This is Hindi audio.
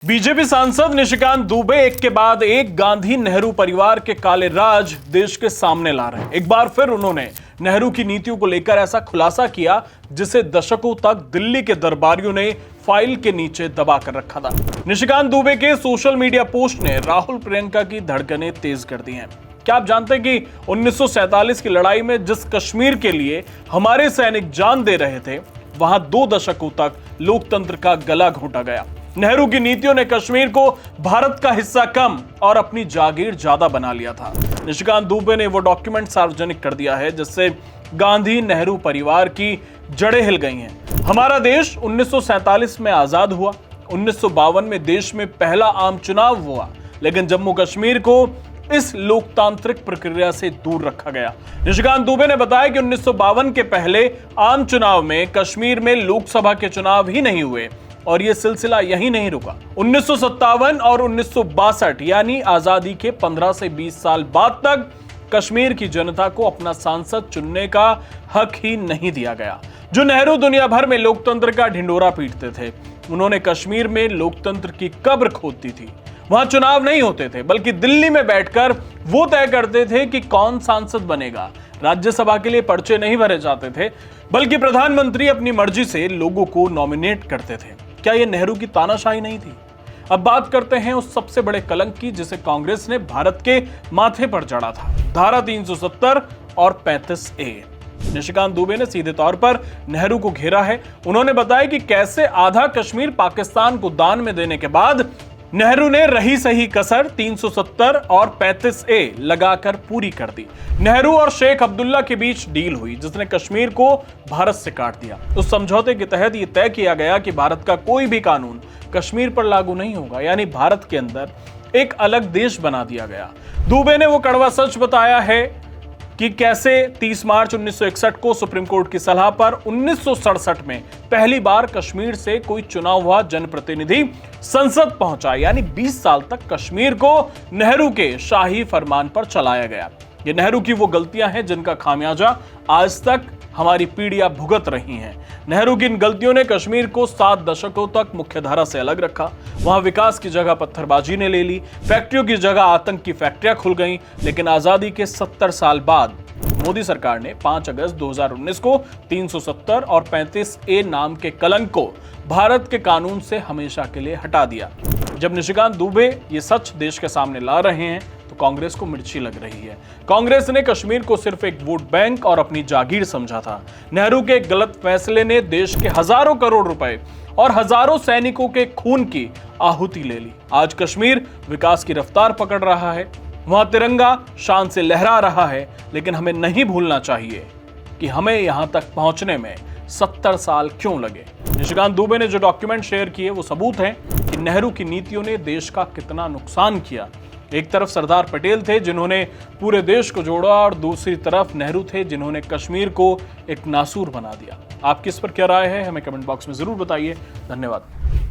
बीजेपी सांसद निशिकांत दुबे एक के बाद एक गांधी नेहरू परिवार के काले राज देश के सामने ला रहे हैं। एक बार फिर उन्होंने नेहरू की नीतियों को लेकर ऐसा खुलासा किया जिसे दशकों तक दिल्ली के दरबारियों ने फाइल के नीचे दबा कर रखा था। निशिकांत दुबे के सोशल मीडिया पोस्ट ने राहुल प्रियंका की धड़कनें तेज कर दी हैं। क्या आप जानते हैं कि 1947 की लड़ाई में जिस कश्मीर के लिए हमारे सैनिक जान दे रहे थे, वहां 2 दशकों तक लोकतंत्र का गला घोंटा गया। नेहरू की नीतियों ने कश्मीर को भारत का हिस्सा कम और अपनी जागीर ज्यादा बना लिया था। निशिकांत दुबे ने वो डॉक्यूमेंट सार्वजनिक कर दिया है जिससे गांधी नेहरू परिवार की जड़ें हिल गई हैं। हमारा देश 1947 में आजाद हुआ, 1952 में देश में पहला आम चुनाव हुआ, लेकिन जम्मू कश्मीर को इस लोकतांत्रिक प्रक्रिया से दूर रखा गया। निशिकांत दुबे ने बताया कि 1952 के पहले आम चुनाव में कश्मीर में लोकसभा के चुनाव ही नहीं हुए और यह सिलसिला यहीं नहीं रुका। 1957 और 1962 यानी आजादी के 15 से 20 साल बाद तक कश्मीर की जनता को अपना सांसद चुनने का हक ही नहीं दिया गया। जो नेहरू दुनिया भर में लोकतंत्र का ढिंडोरा पीटते थे, उन्होंने कश्मीर में लोकतंत्र की कब्र खोद दी थी। वहां चुनाव नहीं होते थे, बल्कि दिल्ली में बैठकर वो तय करते थे कि कौन सांसद बनेगा। राज्यसभा के लिए पर्चे नहीं भरे जाते थे, बल्कि प्रधानमंत्री अपनी मर्जी से लोगों को नॉमिनेट करते थे। क्या यह नेहरू की तानाशाही नहीं थी? अब बात करते हैं उस सबसे बड़े कलंक की जिसे कांग्रेस ने भारत के माथे पर जड़ा था, धारा 370 और 35A। निशिकांत दुबे ने सीधे तौर पर नेहरू को घेरा है। उन्होंने बताया कि कैसे आधा कश्मीर पाकिस्तान को दान में देने के बाद नेहरू ने रही सही कसर 370 और 35A लगाकर पूरी कर दी। नेहरू और शेख अब्दुल्ला के बीच डील हुई जिसने कश्मीर को भारत से काट दिया। उस समझौते के तहत यह तय किया गया कि भारत का कोई भी कानून कश्मीर पर लागू नहीं होगा, यानी भारत के अंदर एक अलग देश बना दिया गया। दुबे ने वो कड़वा सच बताया है कि कैसे 30 मार्च 1961 को सुप्रीम कोर्ट की सलाह पर 1967 में पहली बार कश्मीर से कोई चुना हुआ जनप्रतिनिधि संसद पहुंचा, यानी 20 साल तक कश्मीर को नेहरू के शाही फरमान पर चलाया गया। ये नेहरू की वो गलतियां हैं जिनका खामियाजा आज तक हमारी पीढ़ियां भुगत रही हैं। नेहरू की इन गलतियों ने कश्मीर को 7 दशकों तक मुख्यधारा से अलग रखा। वहां विकास की जगह पत्थरबाजी ने ले ली, फैक्ट्रियों की जगह आतंक की फैक्ट्रियां खुल गईं। लेकिन आजादी के 70 साल बाद मोदी सरकार ने 5 अगस्त 2019 को 370 और 35A नाम के कलंक को भारत के कानून से हमेशा के लिए हटा दिया। जब निशिकांत दुबे ये सच देश के सामने ला रहे हैं तो कांग्रेस को मिर्ची लग रही है। कांग्रेस ने कश्मीर को सिर्फ एक वोट बैंक और अपनी जागीर समझा था। नेहरू के गलत फैसले ने देश के हजारों करोड़ रुपए और हजारों सैनिकों के खून की आहुति ले ली। आज कश्मीर विकास की रफ्तार पकड़ रहा है, वहां तिरंगा शान से लहरा रहा है, लेकिन हमें नहीं भूलना चाहिए कि हमें यहां तक पहुंचने में 70 साल क्यों लगे। निशिकांत दुबे ने जो डॉक्यूमेंट शेयर किए वो सबूत हैं कि नेहरू की नीतियों ने देश का कितना नुकसान किया। एक तरफ सरदार पटेल थे जिन्होंने पूरे देश को जोड़ा और दूसरी तरफ नेहरू थे जिन्होंने कश्मीर को एक नासूर बना दिया। आपकी इस पर क्या राय है, हमें कमेंट बॉक्स में जरूर बताइए। धन्यवाद।